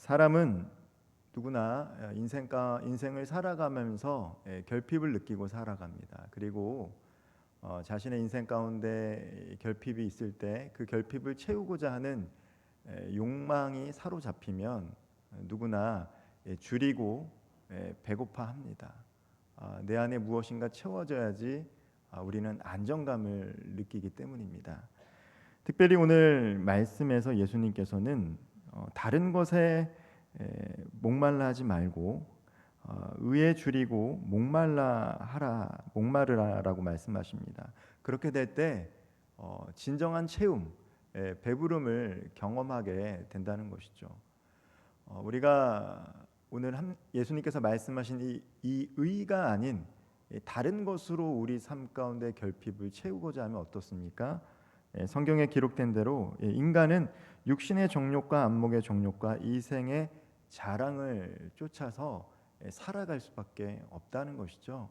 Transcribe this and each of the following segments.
사람은 누구나 인생을 살아가면서 결핍을 느끼고 살아갑니다. 그리고 자신의 인생 가운데 결핍이 있을 때 그 결핍을 채우고자 하는 욕망이 사로잡히면 누구나 줄이고 배고파합니다. 내 안에 무엇인가 채워져야지 우리는 안정감을 느끼기 때문입니다. 특별히 오늘 말씀에서 예수님께서는 다른 것에 목말라 하지 말고 의에 줄이고 목마르라라고 말씀하십니다. 그렇게 될 때 진정한 채움, 배부름을 경험하게 된다는 것이죠. 우리가 오늘 예수님께서 말씀하신 이 의가 아닌 다른 것으로 우리 삶 가운데 결핍을 채우고자 하면 어떻습니까? 성경에 기록된 대로 인간은 육신의 정욕과 안목의 정욕과 이생의 자랑을 쫓아서 살아갈 수밖에 없다는 것이죠.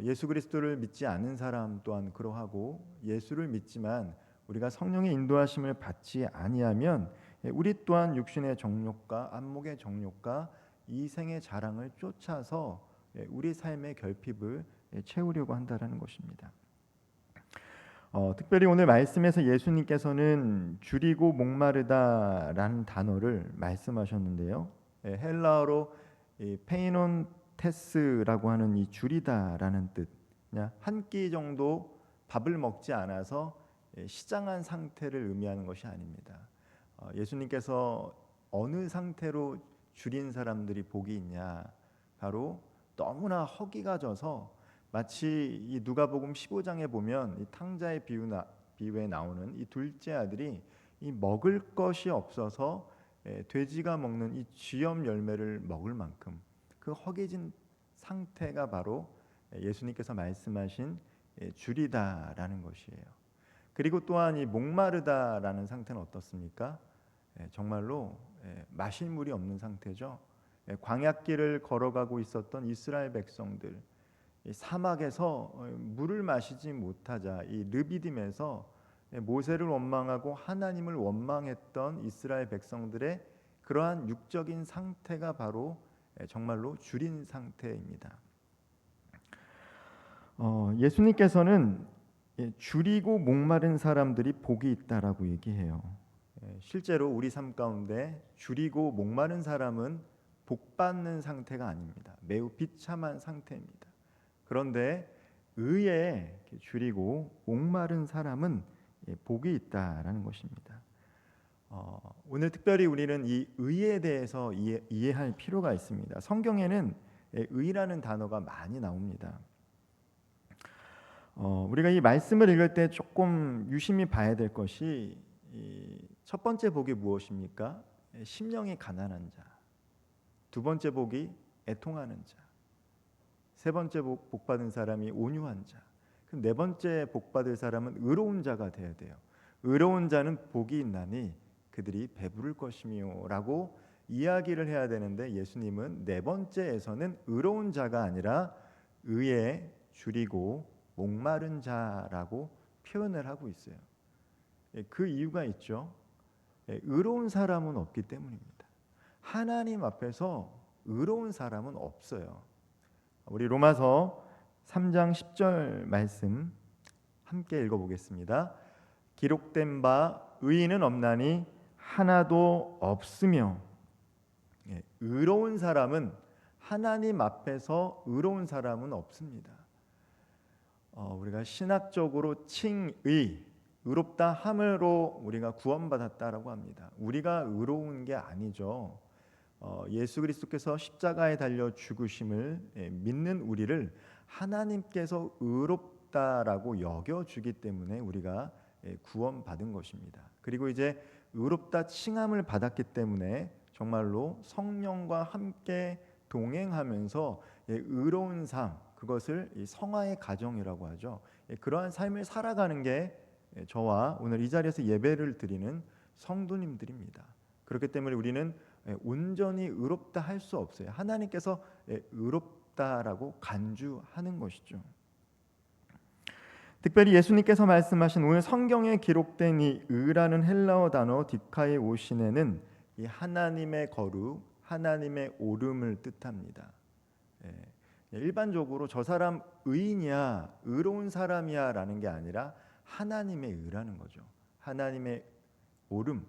예수 그리스도를 믿지 않는 사람 또한 그러하고 예수를 믿지만 우리가 성령의 인도하심을 받지 아니하면 우리 또한 육신의 정욕과 안목의 정욕과 이생의 자랑을 쫓아서 우리 삶의 결핍을 채우려고 한다는 것입니다. 특별히 오늘 말씀에서 예수님께서는 줄이고 목마르다라는 단어를 말씀하셨는데요. 헬라어로 페이논테스라고 하는 이 줄이다라는 뜻, 한 끼 정도 밥을 먹지 않아서 시장한 상태를 의미하는 것이 아닙니다. 예수님께서 어느 상태로 줄인 사람들이 복이 있냐? 바로 너무나 허기가 져서 마치 이 누가복음 15장에 보면 이 탕자의 비유에 나오는 이 둘째 아들이 이 먹을 것이 없어서 돼지가 먹는 이 쥐염 열매를 먹을 만큼 그 허기진 상태가 바로 예수님께서 말씀하신 줄이다라는 것이에요. 그리고 또한 이 목마르다라는 상태는 어떻습니까? 정말로 마실 물이 없는 상태죠. 광야길을 걸어가고 있었던 이스라엘 백성들, 사막에서 물을 마시지 못하자 이 르비딤에서 모세를 원망하고 하나님을 원망했던 이스라엘 백성들의 그러한 육적인 상태가 바로 정말로 줄인 상태입니다. 예수님께서는 줄이고 목마른 사람들이 복이 있다라고 얘기해요. 실제로 우리 삶 가운데 줄이고 목마른 사람은 복받는 상태가 아닙니다. 매우 비참한 상태입니다. 그런데 의에 줄이고 목마른 사람은 복이 있다라는 것입니다. 오늘 특별히 우리는 이 의에 대해서 이해할 필요가 있습니다. 성경에는 의라는 단어가 많이 나옵니다. 우리가 이 말씀을 읽을 때 조금 유심히 봐야 될 것이 첫 번째 복이 무엇입니까? 심령이 가난한 자. 두 번째 복이 애통하는 자. 세 번째 복 받은 사람이 온유한 자. 그럼 네 번째 복 받을 사람은 의로운 자가 되어야 돼요. 의로운 자는 복이 있나니 그들이 배부를 것이며라고 이야기를 해야 되는데 예수님은 네 번째에서는 의로운 자가 아니라 의에 줄이고 목마른 자라고 표현을 하고 있어요. 그 이유가 있죠. 의로운 사람은 없기 때문입니다. 하나님 앞에서 의로운 사람은 없어요. 우리 로마서 3장 10절 말씀 함께 읽어보겠습니다. 기록된 바 의인은 없나니 하나도 없으며. 의로운 사람은 하나님 앞에서 의로운 사람은 없습니다. 우리가 신학적으로 칭의, 의롭다 함으로 우리가 구원받았다라고 합니다. 우리가 의로운 게 아니죠. 예수 그리스도께서 십자가에 달려 죽으심을 믿는 우리를 하나님께서 의롭다라고 여겨주기 때문에 우리가 구원받은 것입니다. 그리고 이제 의롭다 칭함을 받았기 때문에 정말로 성령과 함께 동행하면서 의로운 삶, 그것을 성화의 가정이라고 하죠. 그러한 삶을 살아가는 게 저와 오늘 이 자리에서 예배를 드리는 성도님들입니다. 그렇기 때문에 우리는 온전히 의롭다 할 수 없어요. 하나님께서 의롭다라고 간주하는 것이죠. 특별히 예수님께서 말씀하신 오늘 성경에 기록된 이 의라는 헬라어 단어 디카이오신에는 이 하나님의 거룩, 하나님의 옳음을 뜻합니다. 예. 일반적으로 저 사람 의인이야, 의로운 사람이야라는 게 아니라 하나님의 의라는 거죠. 하나님의 옳음.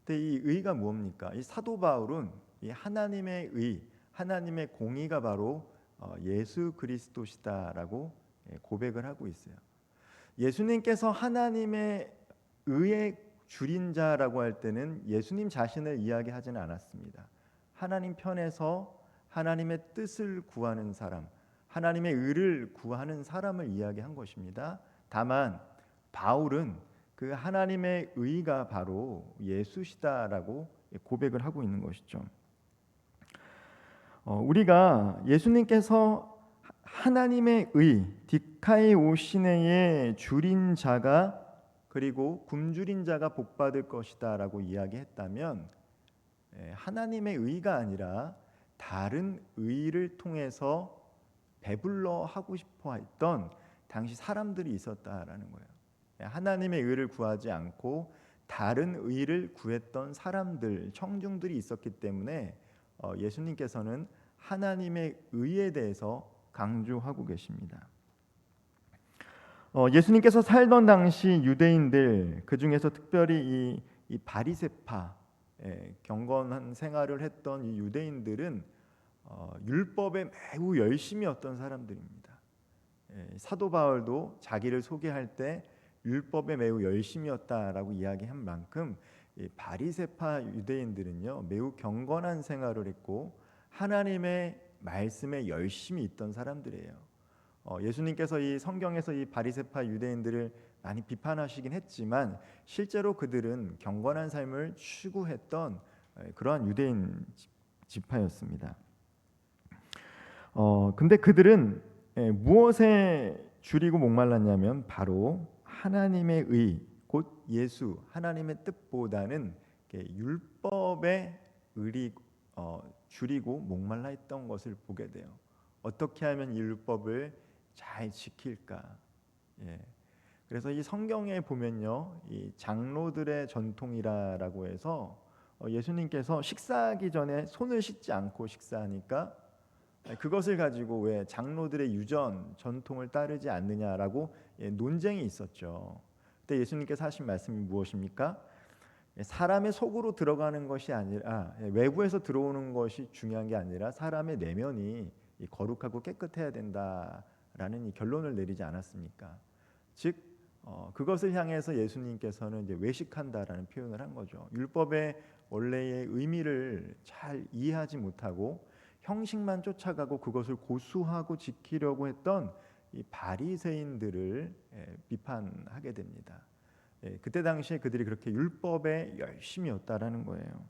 근데 이 의가 뭡니까? 이 사도 바울은 이 하나님의 의, 하나님의 공의가 바로 예수 그리스도시다라고 고백을 하고 있어요. 예수님께서 하나님의 의의 줄인 자라고 할 때는 예수님 자신을 이야기하지는 않았습니다. 하나님 편에서 하나님의 뜻을 구하는 사람, 하나님의 의를 구하는 사람을 이야기한 것입니다. 다만 바울은 그 하나님의 의가 바로 예수시다라고 고백을 하고 있는 것이죠. 우리가 예수님께서 하나님의 의, 디카이오시네의 줄인 자가 그리고 굶주린 자가 복받을 것이다라고 이야기했다면 하나님의 의가 아니라 다른 의를 통해서 배불러 하고 싶어 했던 당시 사람들이 있었다라는 거예요. 하나님의 의를 구하지 않고 다른 의를 구했던 사람들, 청중들이 있었기 때문에 예수님께서는 하나님의 의에 대해서 강조하고 계십니다. 예수님께서 살던 당시 유대인들, 그 중에서 특별히 이 바리새파, 경건한 생활을 했던 이 유대인들은 율법에 매우 열심이었던 사람들입니다. 사도 바울도 자기를 소개할 때 율법에 매우 열심이었다라고 이야기한 만큼 바리새파 유대인들은요 매우 경건한 생활을 했고 하나님의 말씀에 열심히 있던 사람들이에요. 예수님께서 이 성경에서 이 바리새파 유대인들을 많이 비판하시긴 했지만 실제로 그들은 경건한 삶을 추구했던 그러한 유대인 지파였습니다. 근데 그들은 무엇에 줄이고 목말랐냐면 바로 하나님의 의, 곧 예수, 하나님의 뜻보다는 율법의 의리 줄이고 목말라 있던 것을 보게 돼요. 어떻게 하면 이 율법을 잘 지킬까? 그래서 이 성경에 보면요, 이 장로들의 전통이라고 해서 예수님께서 식사하기 전에 손을 씻지 않고 식사하니까 그것을 가지고 왜 장로들의 유전 전통을 따르지 않느냐라고 논쟁이 있었죠. 그때 예수님께서 하신 말씀이 무엇입니까? 사람의 속으로 들어가는 것이 아니라 외부에서 들어오는 것이 중요한 게 아니라 사람의 내면이 거룩하고 깨끗해야 된다라는 이 결론을 내리지 않았습니까? 즉 그것을 향해서 예수님께서는 이제 외식한다라는 표현을 한 거죠. 율법의 원래의 의미를 잘 이해하지 못하고 형식만 쫓아가고 그것을 고수하고 지키려고 했던 이 바리새인들을 비판하게 됩니다. 그때 당시에 그들이 그렇게 율법에 열심이었다라는 거예요.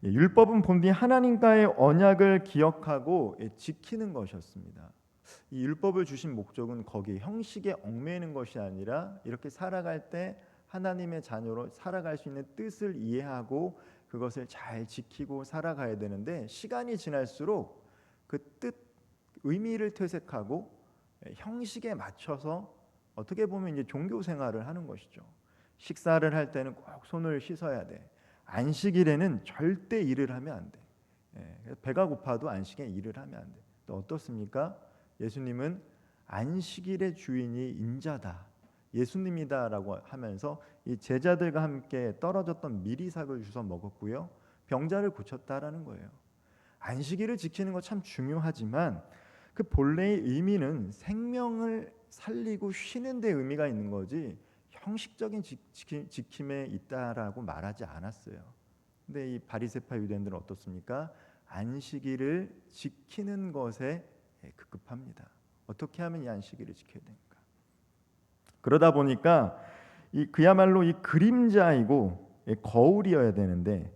율법은 본디 하나님과의 언약을 기억하고 지키는 것이었습니다. 이 율법을 주신 목적은 거기 형식에 얽매이는 것이 아니라 이렇게 살아갈 때 하나님의 자녀로 살아갈 수 있는 뜻을 이해하고 그것을 잘 지키고 살아가야 되는데 시간이 지날수록 그 뜻, 의미를 퇴색하고 형식에 맞춰서 어떻게 보면 이제 종교 생활을 하는 것이죠. 식사를 할 때는 꼭 손을 씻어야 돼. 안식일에는 절대 일을 하면 안 돼. 배가 고파도 안식에 일을 하면 안 돼. 또 어떻습니까? 예수님은 안식일의 주인이 인자다. 예수님이다라고 하면서 이 제자들과 함께 떨어졌던 미리삭을 주워 먹었고요. 병자를 고쳤다라는 거예요. 안식일을 지키는 거 참 중요하지만 그 본래의 의미는 생명을 살리고 쉬는 데 의미가 있는 거지 형식적인 지킴에 있다라고 말하지 않았어요. 근데 이 바리새파 유대인들은 어떻습니까? 안식일을 지키는 것에 급급합니다. 어떻게 하면 이 안식일을 지켜야 됩니까? 그러다 보니까 그야말로 이 그림자이고 거울이어야 되는데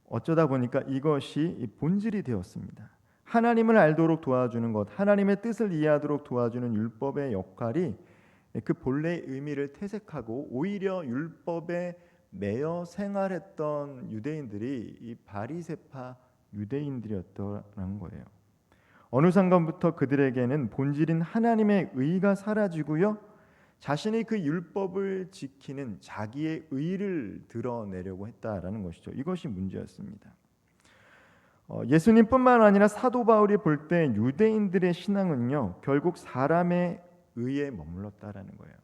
어쩌다 보니까 이것이 본질이 되었습니다. 하나님을 알도록 도와주는 것, 하나님의 뜻을 이해하도록 도와주는 율법의 역할이 그 본래의 의미를 퇴색하고 오히려 율법에 매여 생활했던 유대인들이 이 바리새파 유대인들이었다는 거예요. 어느 순간부터 그들에게는 본질인 하나님의 의가 사라지고요, 자신의 그 율법을 지키는 자기의 의를 드러내려고 했다라는 것이죠. 이것이 문제였습니다. 예수님뿐만 아니라 사도 바울이 볼 때 유대인들의 신앙은요, 결국 사람의 의에 머물렀다라는 거예요.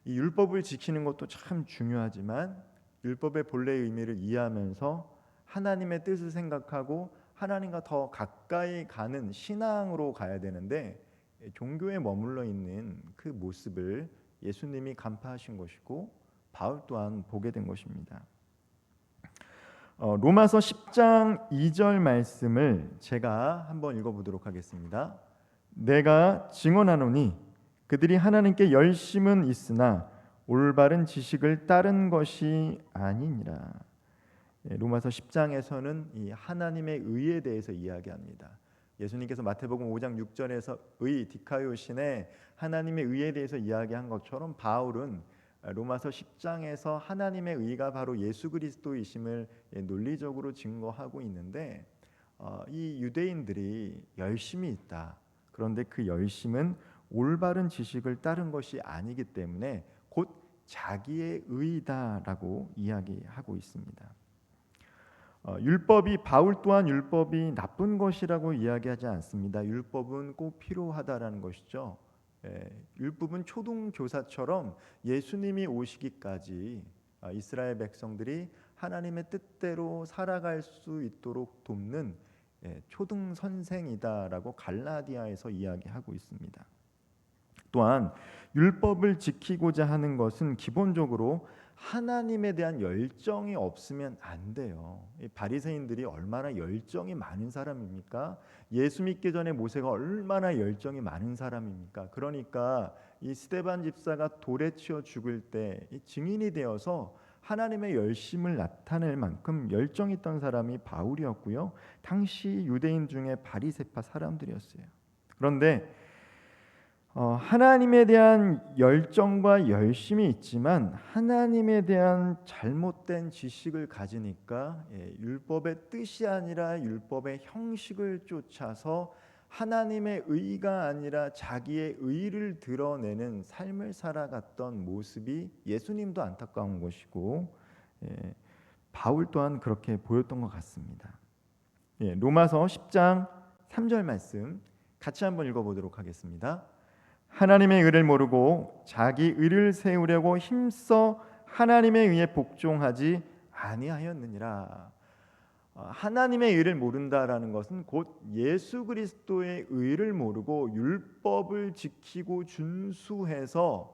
이 율법을 지키는 것도 참 중요하지만 율법의 본래의 의미를 이해하면서 하나님의 뜻을 생각하고 하나님과 더 가까이 가는 신앙으로 가야 되는데 종교에 머물러 있는 그 모습을 예수님이 간파하신 것이고 바울 또한 보게 된 것입니다. 로마서 10장 2절 말씀을 제가 한번 읽어보도록 하겠습니다. 내가 증언하노니 그들이 하나님께 열심은 있으나 올바른 지식을 따른 것이 아니니라. 로마서 10장에서는 이 하나님의 의에 대해서 이야기합니다. 예수님께서 마태복음 5장 6절에서 의 디카이오신의 하나님의 의에 대해서 이야기한 것처럼 바울은 로마서 10장에서 하나님의 의가 바로 예수 그리스도이심을 논리적으로 증거하고 있는데 이 유대인들이 열심이 있다. 그런데 그 열심은 올바른 지식을 따른 것이 아니기 때문에 곧 자기의 의다라고 이야기하고 있습니다. 율법이 바울 또한 율법이 나쁜 것이라고 이야기하지 않습니다. 율법은 꼭 필요하다라는 것이죠. 율법은 초등교사처럼 예수님이 오시기까지 이스라엘 백성들이 하나님의 뜻대로 살아갈 수 있도록 돕는 초등 선생이다라고 갈라디아에서 이야기하고 있습니다. 또한 율법을 지키고자 하는 것은 기본적으로 하나님에 대한 열정이 없으면 안 돼요. 이 바리새인들이 얼마나 열정이 많은 사람입니까? 예수 믿기 전에 모세가 얼마나 열정이 많은 사람입니까? 그러니까 이 스데반 집사가 돌에 치여 죽을 때 증인이 되어서 하나님의 열심을 나타낼 만큼 열정 있던 사람이 바울이었고요. 당시 유대인 중에 바리새파 사람들이었어요. 그런데 하나님에 대한 열정과 열심이 있지만 하나님에 대한 잘못된 지식을 가지니까 율법의 뜻이 아니라 율법의 형식을 쫓아서 하나님의 의가 아니라 자기의 의를 드러내는 삶을 살아갔던 모습이 예수님도 안타까운 것이고 바울 또한 그렇게 보였던 것 같습니다. 로마서 10장 3절 말씀 같이 한번 읽어보도록 하겠습니다. 하나님의 의를 모르고 자기 의를 세우려고 힘써 하나님의 의에 복종하지 아니하였느니라. 하나님의 의를 모른다라는 것은 곧 예수 그리스도의 의를 모르고 율법을 지키고 준수해서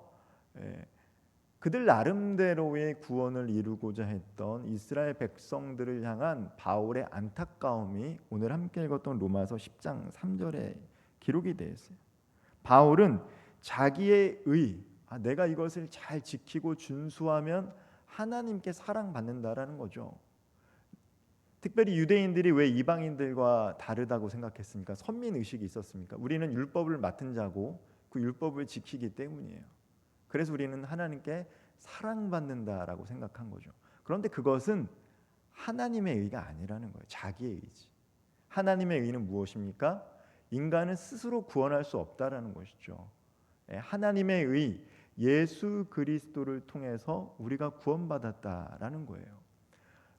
그들 나름대로의 구원을 이루고자 했던 이스라엘 백성들을 향한 바울의 안타까움이 오늘 함께 읽었던 로마서 10장 3절에 기록이 되어 있어요. 바울은 자기의 의, 내가 이것을 잘 지키고 준수하면 하나님께 사랑받는다라는 거죠. 특별히 유대인들이 왜 이방인들과 다르다고 생각했습니까? 선민의식이 있었습니까? 우리는 율법을 맡은 자고 그 율법을 지키기 때문이에요. 그래서 우리는 하나님께 사랑받는다라고 생각한 거죠. 그런데 그것은 하나님의 의가 아니라는 거예요. 자기의 의지. 하나님의 의는 무엇입니까? 인간은 스스로 구원할 수 없다라는 것이죠. 하나님의 의 예수 그리스도를 통해서 우리가 구원받았다라는 거예요.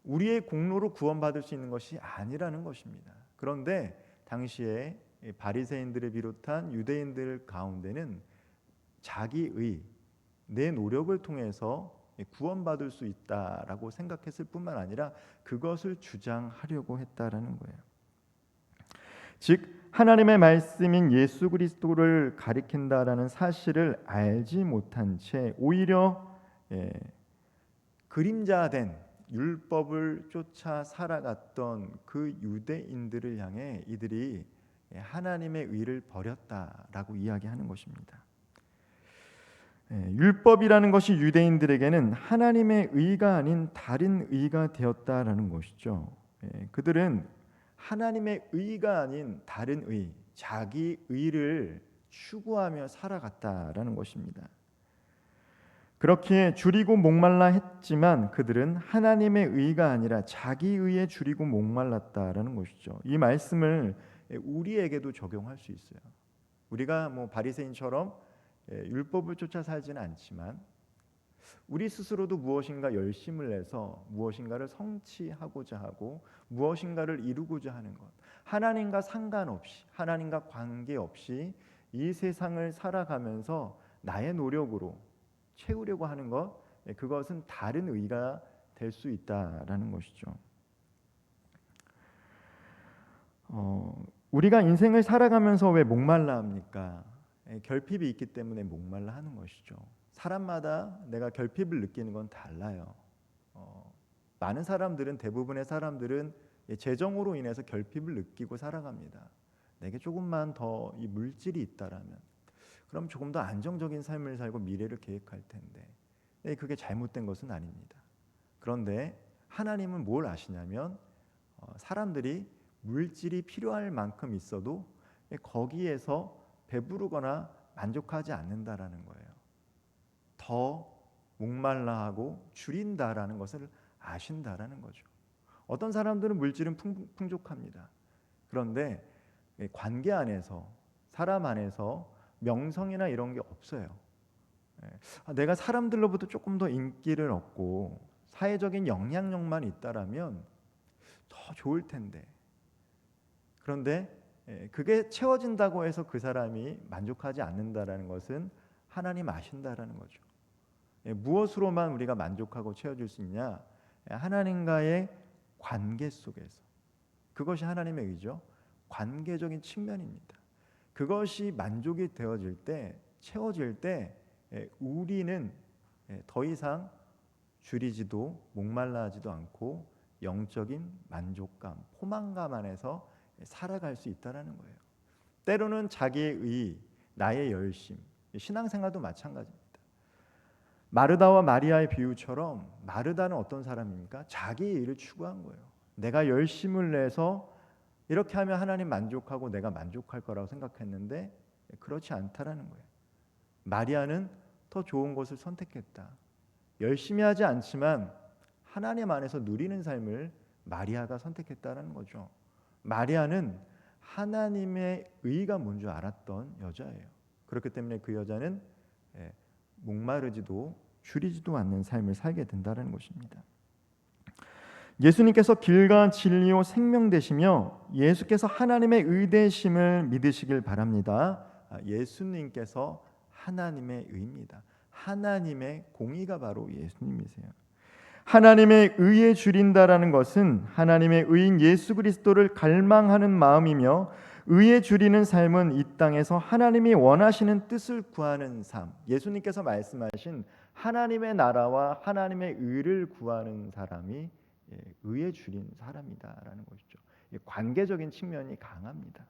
우리의 공로로 구원받을 수 있는 것이 아니라는 것입니다. 그런데 당시에 바리새인들을 비롯한 유대인들 가운데는 자기의 내 노력을 통해서 구원받을 수 있다라고 생각했을 뿐만 아니라 그것을 주장하려고 했다라는 거예요. 즉 하나님의 말씀인 예수 그리스도를 가리킨다라는 사실을 알지 못한 채 오히려 그림자된 율법을 쫓아 살아갔던 그 유대인들을 향해 이들이 하나님의 의를 버렸다라고 이야기하는 것입니다. 율법이라는 것이 유대인들에게는 하나님의 의가 아닌 다른 의가 되었다라는 것이죠. 그들은 하나님의 의가 아닌 다른 의, 자기 의를 추구하며 살아갔다라는 것입니다. 그렇게 줄이고 목말라 했지만 그들은 하나님의 의가 아니라 자기 의에 줄이고 목말랐다라는 것이죠. 이 말씀을 우리에게도 적용할 수 있어요. 우리가 바리새인처럼 율법을 쫓아 살지는 않지만 우리 스스로도 무엇인가 열심을 내서 무엇인가를 성취하고자 하고 무엇인가를 이루고자 하는 것, 하나님과 상관없이, 하나님과 관계없이 이 세상을 살아가면서 나의 노력으로 채우려고 하는 것, 그것은 다른 의가 될 수 있다라는 것이죠. 우리가 인생을 살아가면서 왜 목말라 합니까? 결핍이 있기 때문에 목말라 하는 것이죠. 사람마다 내가 결핍을 느끼는 건 달라요. 많은 사람들은, 대부분의 사람들은 재정으로 인해서 결핍을 느끼고 살아갑니다. 내게 조금만 더 이 물질이 있다라면, 그럼 조금 더 안정적인 삶을 살고 미래를 계획할 텐데, 그게 잘못된 것은 아닙니다. 그런데 하나님은 뭘 아시냐면 사람들이 물질이 필요할 만큼 있어도 거기에서 배부르거나 만족하지 않는다라는 거예요. 더 목말라하고 줄인다라는 것을 아신다라는 거죠. 어떤 사람들은 물질은 풍족합니다. 그런데 관계 안에서, 사람 안에서 명성이나 이런 게 없어요. 내가 사람들로부터 조금 더 인기를 얻고 사회적인 영향력만 있다라면 더 좋을 텐데, 그런데 그게 채워진다고 해서 그 사람이 만족하지 않는다라는 것은 하나님 아신다라는 거죠. 무엇으로만 우리가 만족하고 채워질 수 있냐? 하나님과의 관계 속에서. 그것이 하나님의 의죠. 관계적인 측면입니다. 그것이 만족이 되어질 때, 채워질 때 우리는 더 이상 줄이지도 목말라하지도 않고 영적인 만족감, 포만감 안에서 살아갈 수 있다라는 거예요. 때로는 자기의 의, 나의 열심, 신앙생활도 마찬가지입니다. 마르다와 마리아의 비유처럼 마르다는 어떤 사람입니까? 자기의 의를 추구한 거예요. 내가 열심을 내서 이렇게 하면 하나님 만족하고 내가 만족할 거라고 생각했는데 그렇지 않다라는 거예요. 마리아는 더 좋은 것을 선택했다. 열심히 하지 않지만 하나님 안에서 누리는 삶을 마리아가 선택했다는 거죠. 마리아는 하나님의 의가 뭔지 알았던 여자예요. 그렇기 때문에 그 여자는 목마르지도 줄이지도 않는 삶을 살게 된다는 것입니다. 예수님께서 길과 진리요 생명 되시며 예수께서 하나님의 의 되심을 믿으시길 바랍니다. 예수님께서 하나님의 의입니다. 하나님의 공의가 바로 예수님이세요. 하나님의 의에 줄인다라는 것은 하나님의 의인 예수 그리스도를 갈망하는 마음이며, 의에 줄이는 삶은 이 땅에서 하나님이 원하시는 뜻을 구하는 삶, 예수님께서 말씀하신 하나님의 나라와 하나님의 의를 구하는 사람이 의에 줄인 사람이다라는 것이죠. 관계적인 측면이 강합니다.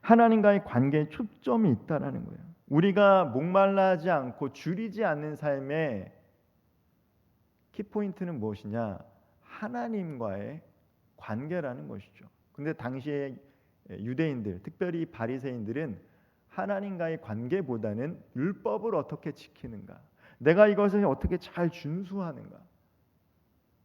하나님과의 관계에 초점이 있다라는 거예요. 우리가 목말라하지 않고 줄이지 않는 삶의 키포인트는 무엇이냐? 하나님과의 관계라는 것이죠. 근데 당시에 유대인들, 특별히 바리새인들은 하나님과의 관계보다는 율법을 어떻게 지키는가, 내가 이것을 어떻게 잘 준수하는가.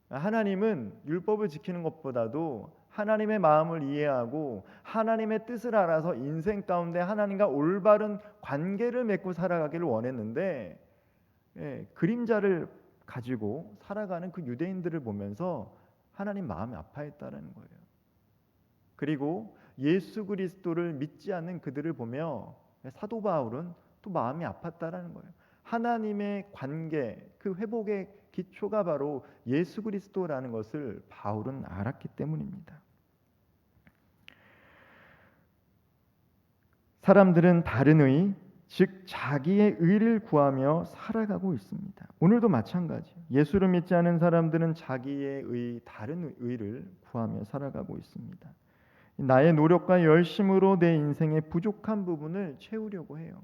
하나님은 율법을 지키는 것보다도 하나님의 마음을 이해하고 하나님의 뜻을 알아서 인생 가운데 하나님과 올바른 관계를 맺고 살아가기를 원했는데, 그림자를 가지고 살아가는 그 유대인들을 보면서 하나님 마음이 아파했다는 거예요. 그리고 예수 그리스도를 믿지 않는 그들을 보며 사도 바울은 또 마음이 아팠다라는 거예요. 하나님의 관계, 그 회복의 기초가 바로 예수 그리스도라는 것을 바울은 알았기 때문입니다. 사람들은 다른 의, 즉 자기의 의를 구하며 살아가고 있습니다. 오늘도 마찬가지. 예수를 믿지 않은 사람들은 자기의 의, 다른 의를 구하며 살아가고 있습니다. 나의 노력과 열심으로 내 인생의 부족한 부분을 채우려고 해요.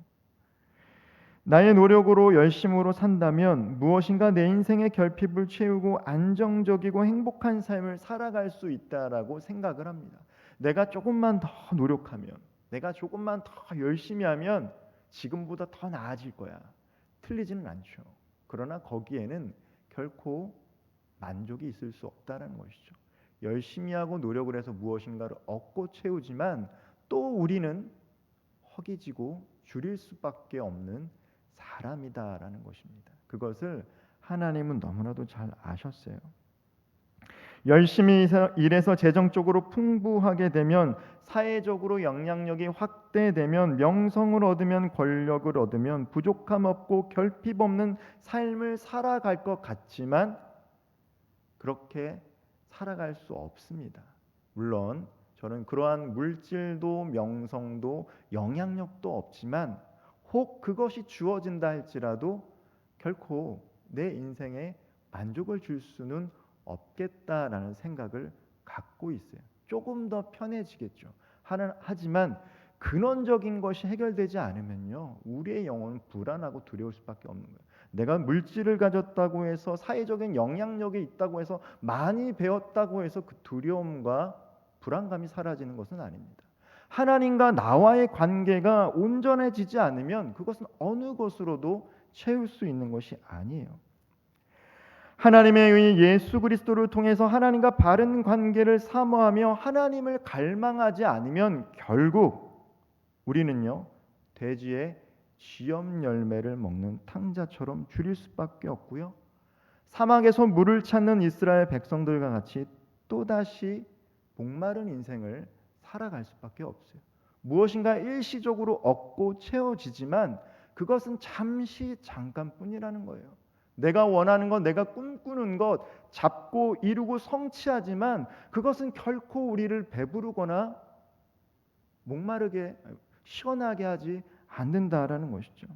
나의 노력으로 열심으로 산다면 무엇인가 내 인생의 결핍을 채우고 안정적이고 행복한 삶을 살아갈 수 있다라고 생각을 합니다. 내가 조금만 더 노력하면, 내가 조금만 더 열심히 하면 지금보다 더 나아질 거야. 틀리지는 않죠. 그러나 거기에는 결코 만족이 있을 수 없다는 것이죠. 열심히 하고 노력을 해서 무엇인가를 얻고 채우지만 또 우리는 허기지고 줄일 수밖에 없는 사람이다라는 것입니다. 그것을 하나님은 너무나도 잘 아셨어요. 열심히 일해서 재정적으로 풍부하게 되면, 사회적으로 영향력이 확대되면, 명성을 얻으면, 권력을 얻으면 부족함 없고 결핍 없는 삶을 살아갈 것 같지만 그렇게 살아갈 수 없습니다. 물론 저는 그러한 물질도 명성도 영향력도 없지만 혹 그것이 주어진다 할지라도 결코 내 인생에 만족을 줄 수는 없겠다라는 생각을 갖고 있어요. 조금 더 편해지겠죠. 하지만 근원적인 것이 해결되지 않으면요, 우리의 영혼은 불안하고 두려울 수밖에 없는 거예요. 내가 물질을 가졌다고 해서, 사회적인 영향력이 있다고 해서, 많이 배웠다고 해서 그 두려움과 불안감이 사라지는 것은 아닙니다. 하나님과 나와의 관계가 온전해지지 않으면 그것은 어느 것으로도 채울 수 있는 것이 아니에요. 하나님의 의 예수 그리스도를 통해서 하나님과 바른 관계를 사모하며 하나님을 갈망하지 않으면 결국 우리는요, 돼지의 쥐염 열매를 먹는 탕자처럼 줄일 수밖에 없고요, 사막에서 물을 찾는 이스라엘 백성들과 같이 또다시 목마른 인생을 살아갈 수밖에 없어요. 무엇인가 일시적으로 얻고 채워지지만 그것은 잠시 잠깐뿐이라는 거예요. 내가 원하는 것, 내가 꿈꾸는 것 잡고 이루고 성취하지만 그것은 결코 우리를 배부르거나 목마르게 시원하게 하지 않는다라는 것이죠.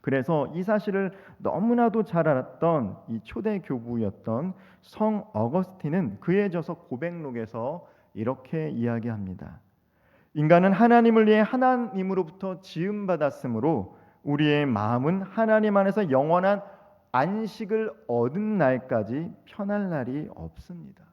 그래서 이 사실을 너무나도 잘 알았던 이 초대 교부였던 성 어거스틴은 그에 져서 고백록에서 이렇게 이야기합니다. 인간은 하나님을 위해 하나님으로부터 지음받았으므로 우리의 마음은 하나님 안에서 영원한 안식을 얻은 날까지 편할 날이 없습니다.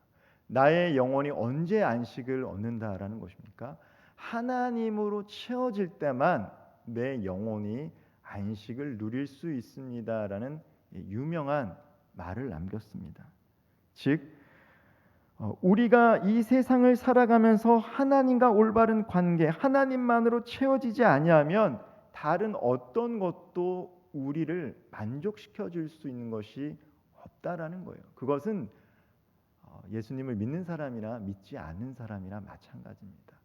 나의 영혼이 언제 안식을 얻는다라는 것입니까? 하나님으로 채워질 때만 내 영혼이 안식을 누릴 수 있습니다라는 유명한 말을 남겼습니다. 즉 우리가 이 세상을 살아가면서 하나님과 올바른 관계, 하나님만으로 채워지지 아니하면 다른 어떤 것도 우리를 만족시켜 줄 수 있는 것이 없다라는 거예요. 그것은 예수님을 믿는 사람이나 믿지 않는 사람이나 마찬가지입니다.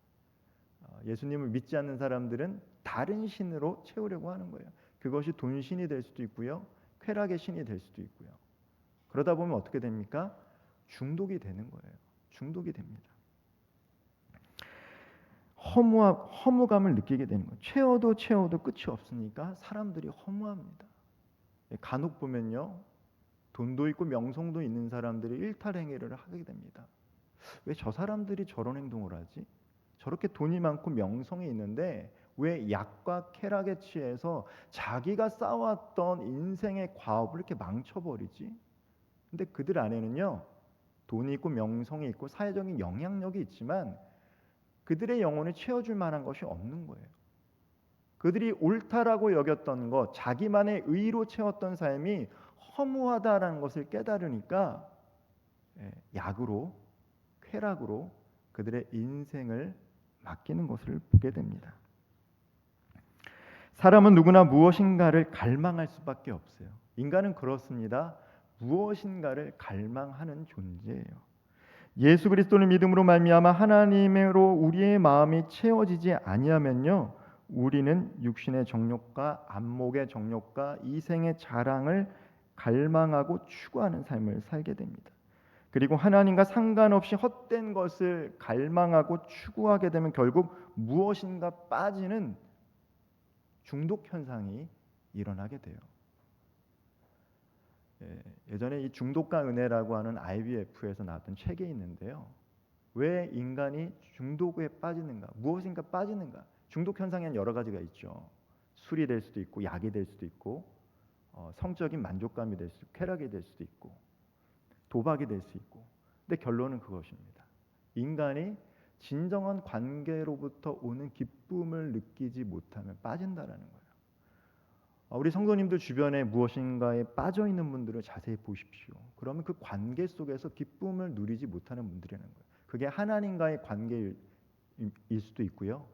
예수님을 믿지 않는 사람들은 다른 신으로 채우려고 하는 거예요. 그것이 돈신이 될 수도 있고요, 쾌락의 신이 될 수도 있고요. 그러다 보면 어떻게 됩니까? 중독이 되는 거예요. 중독이 됩니다. 허무감을 느끼게 되는 거예요. 채워도 끝이 없으니까 사람들이 허무합니다. 간혹 보면요, 돈도 있고 명성도 있는 사람들이 일탈행위를 하게 됩니다. 왜 저 사람들이 저런 행동을 하지? 저렇게 돈이 많고 명성이 있는데 왜 약과 쾌락에 취해서 자기가 쌓아왔던 인생의 과업을 이렇게 망쳐버리지? 근데 그들 안에는요, 돈이 있고 명성이 있고 사회적인 영향력이 있지만 그들의 영혼을 채워줄 만한 것이 없는 거예요. 그들이 옳다라고 여겼던 것, 자기만의 의로 채웠던 삶이 허무하다라는 것을 깨달으니까 약으로, 쾌락으로 그들의 인생을 맡기는 것을 보게 됩니다. 사람은 누구나 무엇인가를 갈망할 수밖에 없어요. 인간은 그렇습니다. 무엇인가를 갈망하는 존재예요. 예수 그리스도를 믿음으로 말미암아 하나님으로 우리의 마음이 채워지지 아니하면요, 우리는 육신의 정욕과 안목의 정욕과 이생의 자랑을 갈망하고 추구하는 삶을 살게 됩니다. 그리고 하나님과 상관없이 헛된 것을 갈망하고 추구하게 되면 결국 무엇인가 빠지는 중독 현상이 일어나게 돼요. 예전에 이 중독과 은혜라고 하는 IBF에서 나왔던 책이 있는데요. 왜 인간이 중독에 빠지는가? 무엇인가 빠지는가? 중독 현상에는 여러 가지가 있죠. 술이 될 수도 있고, 약이 될 수도 있고, 성적인 만족감이 될 수도 있고, 쾌락이 될 수도 있고, 도박이 될 수 있고. 근데 결론은 그것입니다. 인간이 진정한 관계로부터 오는 기쁨을 느끼지 못하면 빠진다라는 거예요. 우리 성도님들 주변에 무엇인가에 빠져 있는 분들을 자세히 보십시오. 그러면 그 관계 속에서 기쁨을 누리지 못하는 분들이라는 거예요. 그게 하나님과의 관계일 수도 있고요,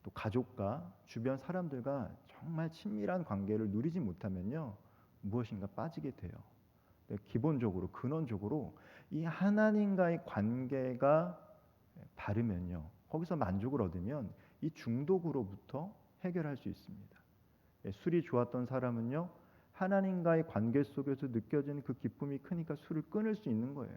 또 가족과 주변 사람들과 정말 친밀한 관계를 누리지 못하면요, 무엇인가 빠지게 돼요. 기본적으로 근원적으로 이 하나님과의 관계가 바르면요, 거기서 만족을 얻으면 이 중독으로부터 해결할 수 있습니다. 술이 좋았던 사람은요, 하나님과의 관계 속에서 느껴지는 그 기쁨이 크니까 술을 끊을 수 있는 거예요.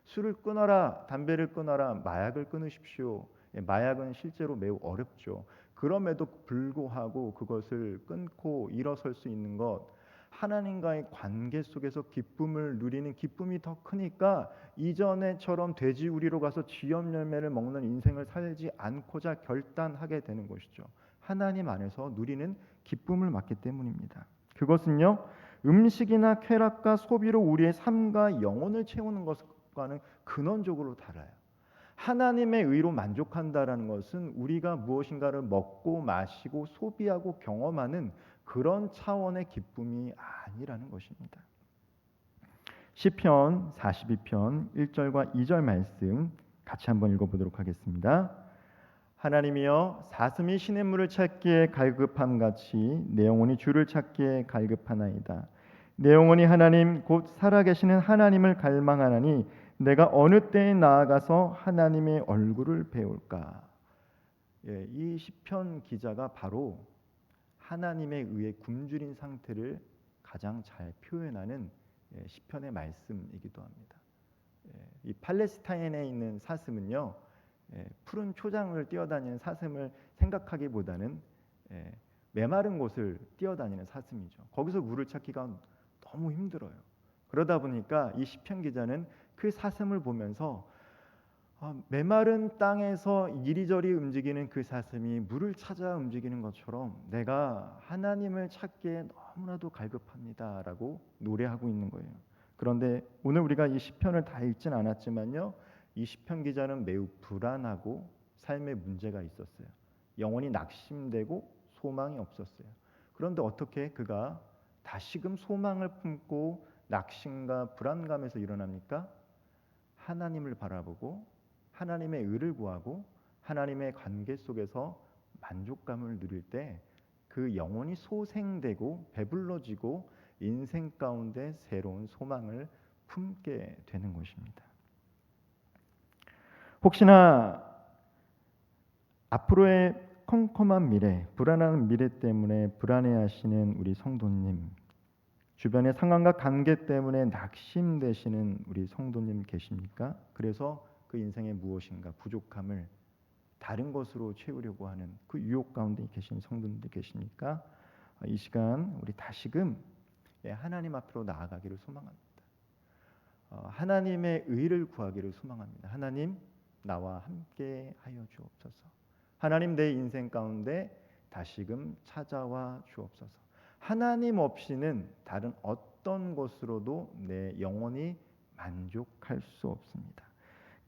술을 끊어라, 담배를 끊어라, 마약을 끊으십시오. 마약은 실제로 매우 어렵죠. 그럼에도 불구하고 그것을 끊고 일어설 수 있는 것, 하나님과의 관계 속에서 기쁨을 누리는 기쁨이 더 크니까 이전에처럼 돼지우리로 가서 쥐염 열매를 먹는 인생을 살지 않고자 결단하게 되는 것이죠. 하나님 안에서 누리는 기쁨을 맡기 때문입니다. 그것은요, 음식이나 쾌락과 소비로 우리의 삶과 영혼을 채우는 것과는 근원적으로 달라요. 하나님의 의로 만족한다라는 것은 우리가 무엇인가를 먹고 마시고 소비하고 경험하는 그런 차원의 기쁨이 아니라는 것입니다. 시편 42편 1절과 2절 말씀 같이 한번 읽어보도록 하겠습니다. 하나님이여, 사슴이 시냇물을 찾기에 갈급함 같이 내 영혼이 주를 찾기에 갈급하나이다. 내 영혼이 하나님 곧 살아계시는 하나님을 갈망하나니 내가 어느 때에 나아가서 하나님의 얼굴을 배울까. 이 시편 기자가 바로 하나님에 의해 굶주린 상태를 가장 잘 표현하는 시편의 말씀이기도 합니다. 이 팔레스타인에 있는 사슴은요, 푸른 초장을 뛰어다니는 사슴을 생각하기보다는 메마른 곳을 뛰어다니는 사슴이죠. 거기서 물을 찾기가 너무 힘들어요. 그러다 보니까 이 시편 기자는 그 사슴을 보면서 메마른 땅에서 이리저리 움직이는 그 사슴이 물을 찾아 움직이는 것처럼 내가 하나님을 찾기에 너무나도 갈급합니다라고 노래하고 있는 거예요. 그런데 오늘 우리가 이 시편을 다 읽진 않았지만요, 이 시편 기자는 매우 불안하고 삶에 문제가 있었어요. 영혼이 낙심되고 소망이 없었어요. 그런데 어떻게 그가 다시금 소망을 품고 낙심과 불안감에서 일어납니까? 하나님을 바라보고 하나님의 의를 구하고 하나님의 관계 속에서 만족감을 누릴 때 그 영혼이 소생되고 배불러지고 인생 가운데 새로운 소망을 품게 되는 것입니다. 혹시나 앞으로의 컴컴한 미래, 불안한 미래 때문에 불안해하시는 우리 성도님, 주변의 상황과 관계 때문에 낙심되시는 우리 성도님 계십니까? 그래서 그 인생에 무엇인가 부족함을 다른 것으로 채우려고 하는 그 유혹 가운데 계신 성도님들 계십니까? 이 시간 우리 다시금 하나님 앞으로 나아가기를 소망합니다. 하나님의 의를 구하기를 소망합니다. 하나님, 나와 함께 하여 주옵소서. 하나님, 내 인생 가운데 다시금 찾아와 주옵소서. 하나님 없이는 다른 어떤 것으로도 내 영혼이 만족할 수 없습니다.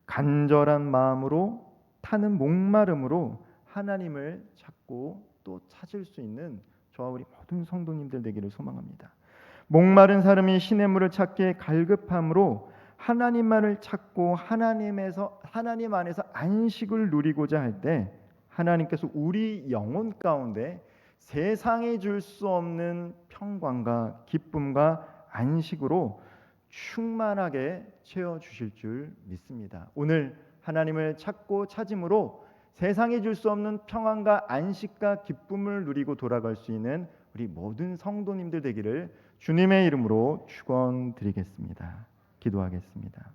간절한 마음으로 타는 목마름으로 하나님을 찾고 또 찾을 수 있는 저와 우리 모든 성도님들 되기를 소망합니다. 목마른 사람이 시냇물을 찾기에 갈급함으로 하나님만을 찾고 하나님 안에서 안식을 누리고자 할 때 하나님께서 우리 영혼 가운데 세상이 줄 수 없는 평강과 기쁨과 안식으로 충만하게 채워주실 줄 믿습니다. 오늘 하나님을 찾고 찾음으로 세상이 줄 수 없는 평안과 안식과 기쁨을 누리고 돌아갈 수 있는 우리 모든 성도님들 되기를 주님의 이름으로 축원드리겠습니다. 기도하겠습니다.